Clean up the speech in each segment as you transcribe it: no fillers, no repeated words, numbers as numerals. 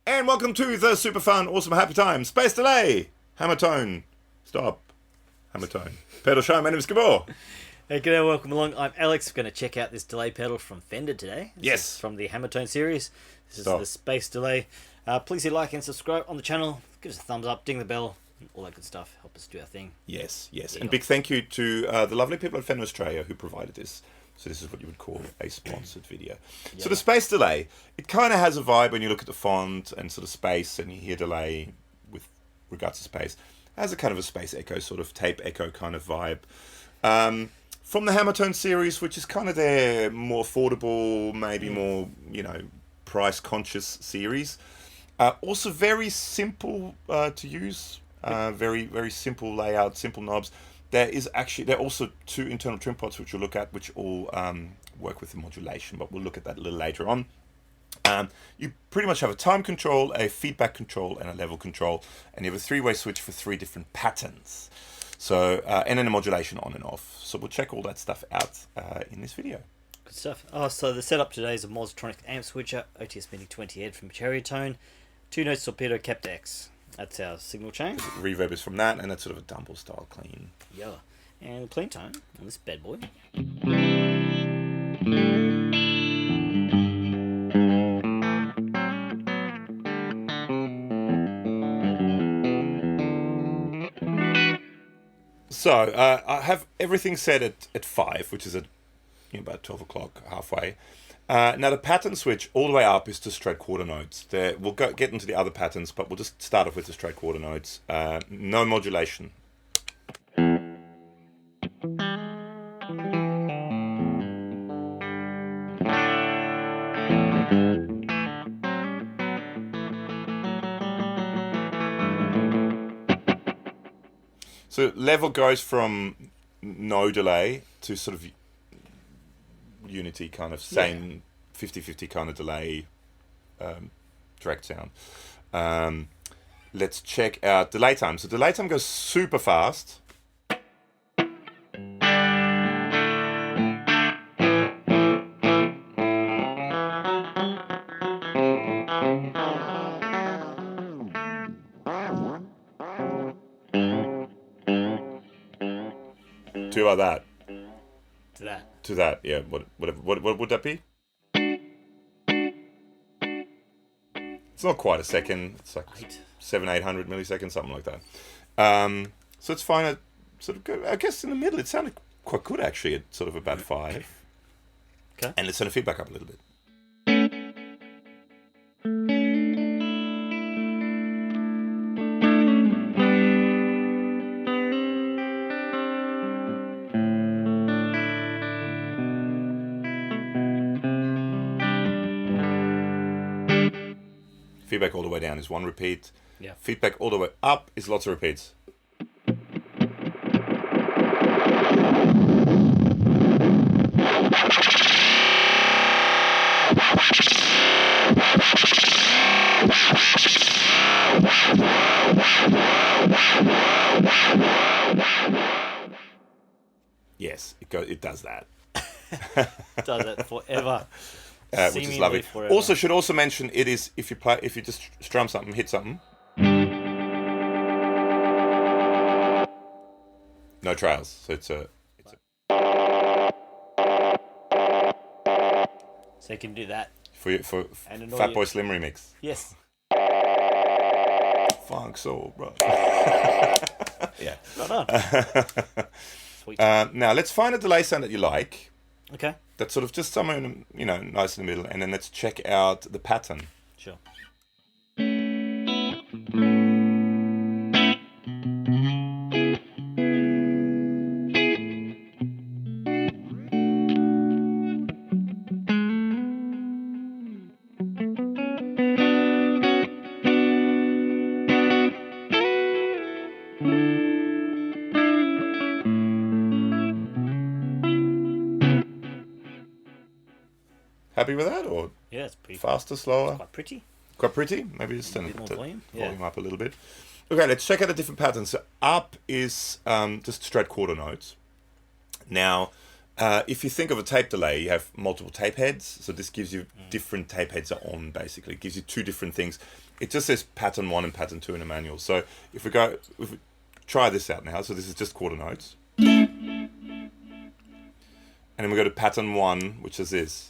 And welcome to the super fun, awesome, happy time Space Delay, HammerTone, stop, HammerTone, pedal show. My name is Gabor. Hey, g'day, welcome along. I'm Alex. We're going to check out this delay pedal from Fender today. This is from the HammerTone series. This is the Space Delay. Please hit like and subscribe on the channel. Give us a thumbs up, ding the bell, all that good stuff. Help us do our thing. Yes. And big thank you to the lovely people at Fender Australia who provided this. So this is what you would call a sponsored video. Yeah. So the Space Delay, it kind of has a vibe when you look at the font and sort of space and you hear delay with regards to space. It has a kind of a space echo, sort of tape echo kind of vibe. From the HammerTone series, which is kind of their more affordable, maybe more, price conscious series. Also very simple to use, very, very simple layout, simple knobs. There are also two internal Trimpots which we'll look at, which all work with the modulation, but we'll look at that a little later on. You pretty much have a time control, a feedback control, and a level control, and you have a three-way switch for three different patterns. So, and then a modulation on and off. So we'll check all that stuff out in this video. Good stuff. So the setup today is a Mozztronics Amp Switcher, OTS MIDI 20 head from HammerTone, 2 notes Torpedo, Captor X. That's our signal chain. The reverb is from that, and that's sort of a Dumble style clean. Yeah. And clean tone on this bad boy. So I have everything set at 5, which is at about 12 o'clock, halfway. Now the pattern switch all the way up is to straight quarter notes. We'll get into the other patterns, but we'll just start off with the straight quarter notes. No modulation. So level goes from no delay to sort of unity, kind of same 50-50 kind of delay, direct sound. Let's check out delay time. So delay time goes super fast. To about that. To that, yeah. What would that be? It's not quite a second. It's like 700-800 milliseconds, something like that. So it's fine at sort of good. I guess in the middle it sounded quite good actually at sort of about 5. Okay. And let's turn the feedback up a little bit. Feedback all the way down is 1 repeat. Yeah. Feedback all the way up is lots of repeats. Yes, it does that. It does it forever. Which is lovely. Forever. Also, should also mention it is if you just strum something, hit something. No trails. So it's a. So you can do that for Fatboy Slim remix. Yes. Funk soul, bro. Yeah. Right on. Sweet. Now let's find a delay sound that you like. Okay. That's sort of just somewhere nice in the middle, and then let's check out the pattern. Sure. Happy with that, or yeah, it's pretty faster, slower? Quite pretty. Quite pretty. Maybe just turn a bit more volume. Volume up a little bit. Okay, let's check out the different patterns. So up is just straight quarter notes. Now, If you think of a tape delay, you have multiple tape heads. So this gives you different tape heads are on, basically. It gives you two different things. It just says pattern 1 and pattern 2 in a manual. So if we try this out now, so this is just quarter notes. And then we go to pattern 1, which is this.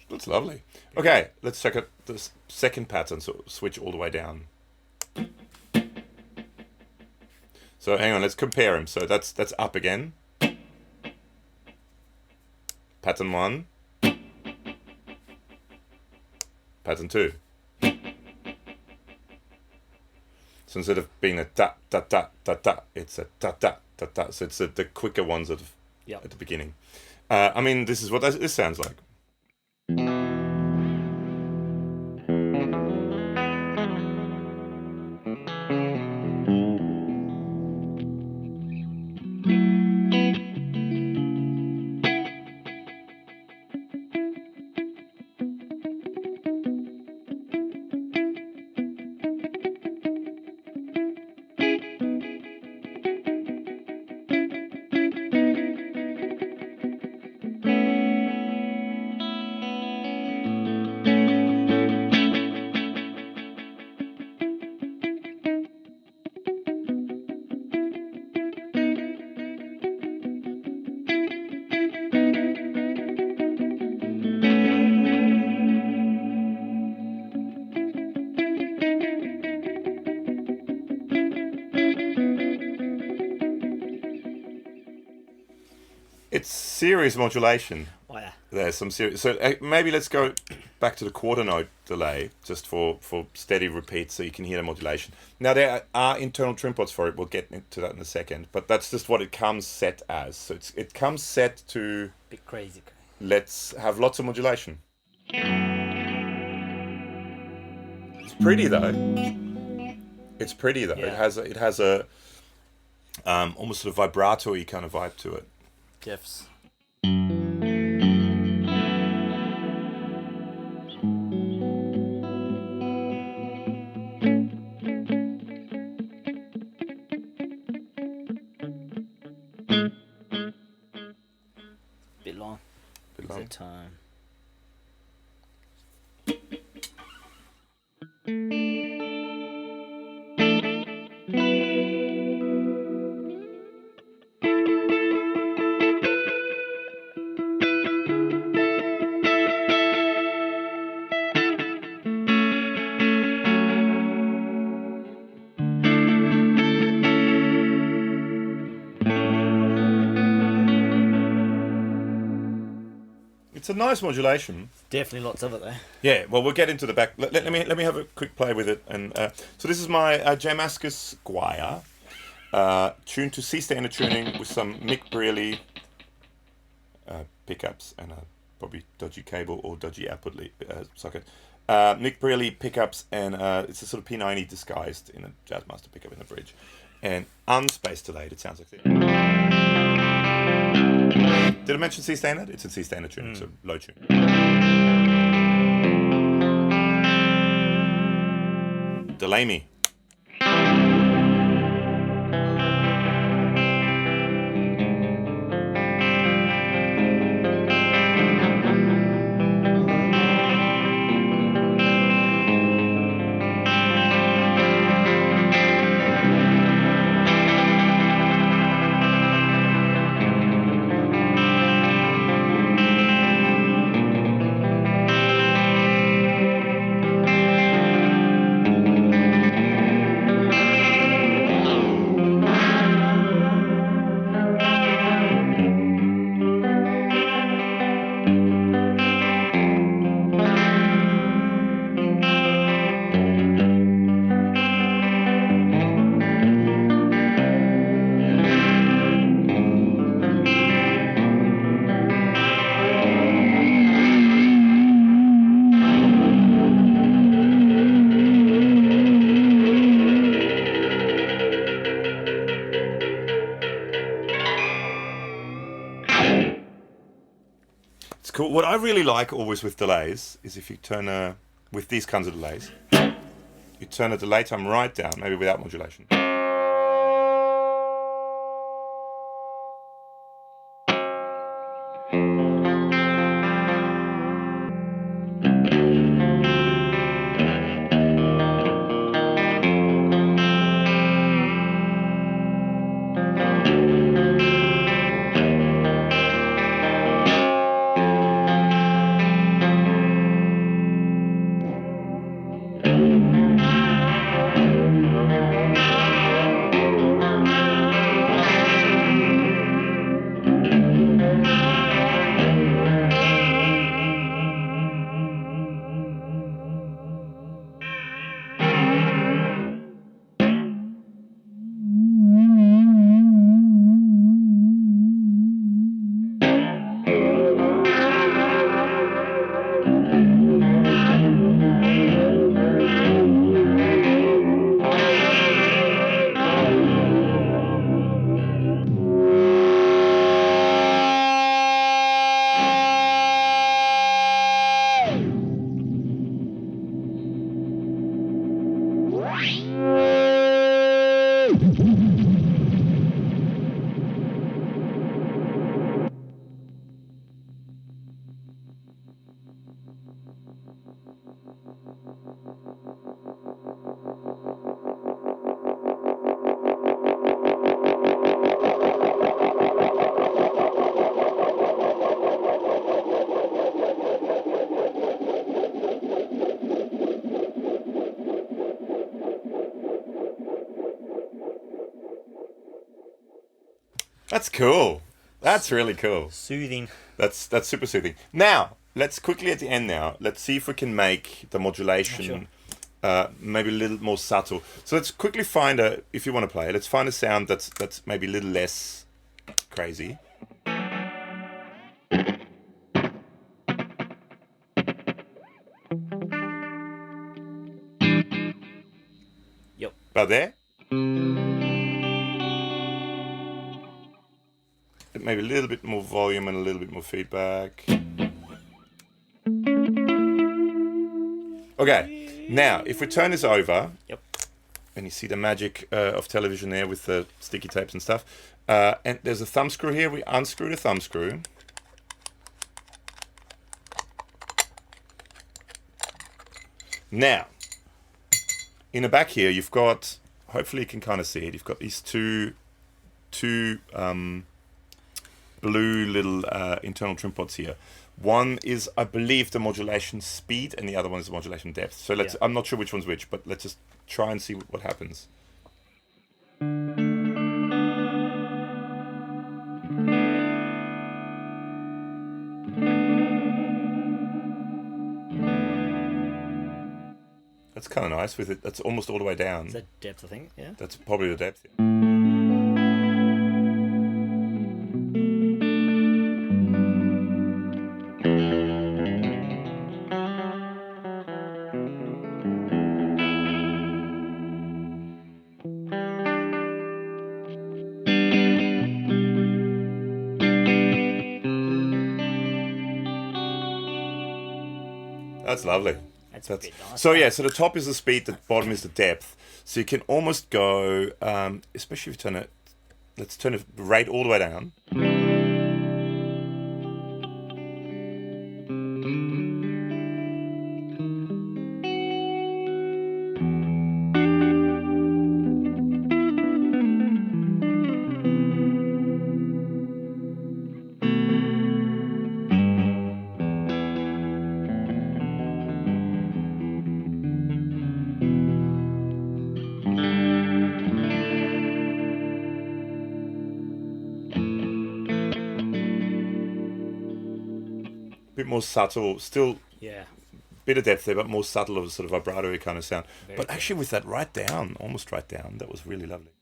That's lovely. Okay, let's check out the second pattern. So switch all the way down. So hang on, let's compare them. So that's up again. Pattern 1. Pattern 2. So instead of being a da da da da da, it's a da da da da. So it's the quicker ones at the beginning. I mean, this is what this sounds like. It's serious modulation. Oh, yeah. There's some serious. So maybe let's go back to the quarter note delay, just for steady repeats, so you can hear the modulation. Now there are internal Trimpots for it. We'll get into that in a second. But that's just what it comes set as. So it comes set to. Bit crazy. Let's have lots of modulation. It's pretty though. It's pretty though. Yeah. It has a almost sort of vibrato-y kind of vibe to it. Jeffs. Bit long. Bit long. Is it time? It's a nice modulation. Definitely lots of it there. Yeah, well, we'll get into the back. Let me have a quick play with it. And so this is my JMascis Squier, tuned to C standard tuning with some Mick Brearley pickups and a probably dodgy cable or dodgy output socket. Mick Brearley pickups, and it's a sort of P90 disguised in a Jazzmaster pickup in the bridge, and unspace delayed. It sounds like this. Did I mention C standard? It's in C standard tuning, so low tune. Delay me. cool. What I really like always with delays is if you turn with these kinds of delays, you turn the delay time right down, maybe without modulation. That's cool. That's really cool. Soothing. That's super soothing. Now, let's quickly at the end now, let's see if we can make the modulation maybe a little more subtle. So let's quickly find if you want to play, let's find a sound that's maybe a little less crazy. Yep. About there? Maybe a little bit more volume and a little bit more feedback. Okay, now if we turn this over, Yep. and you see the magic of television there with the sticky tapes and stuff, and there's a thumb screw here. We unscrew the thumb screw. Now, in the back here, you've got, hopefully you can kind of see it, you've got these two blue little internal Trimpots here. One is, I believe, the modulation speed, and the other one is the modulation depth. So I'm not sure which one's which, but let's just try and see what happens. That's kind of nice with it. That's almost all the way down. Is that depth, I think? Yeah. That's probably the depth. That's lovely. That's a bit nice. So yeah, so the top is the speed, the bottom is the depth. So you can almost go, especially if you turn it, let's turn the rate all the way down. Bit more subtle, still bit of depth there, but more subtle of a sort of vibrato kind of sound. But actually with that right down, almost right down, that was really lovely.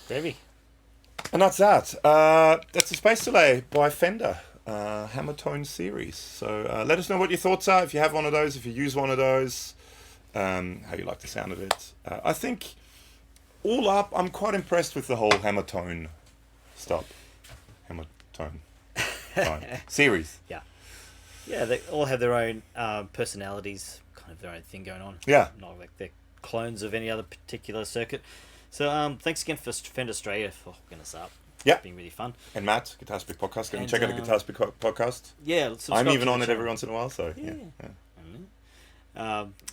Gravy. And that's that. That's a Space Delay by Fender HammerTone series. So let us know what your thoughts are, if you have one of those, if you use one of those, how you like the sound of it. I think, all up, I'm quite impressed with the whole HammerTone series. Yeah. Yeah, they all have their own personalities, kind of their own thing going on. Yeah. Not like they're clones of any other particular circuit. So thanks again for Fender Australia for hooking us up. Yeah. It's been really fun. And Matt, Guitar Speak Podcast. Go and And, check out the Guitar Speak Podcast. Yeah, I'm even to on the it channel. every once in a while, so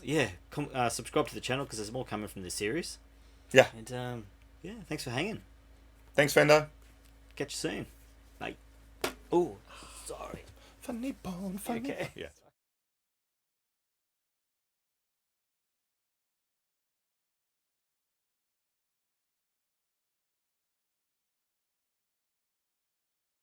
yeah. Subscribe to the channel because there's more coming from this series. Yeah. And yeah, thanks for hanging. Thanks, Fender. Catch you soon. Bye. Oh, sorry. Funny bone, funny. Okay. Yeah.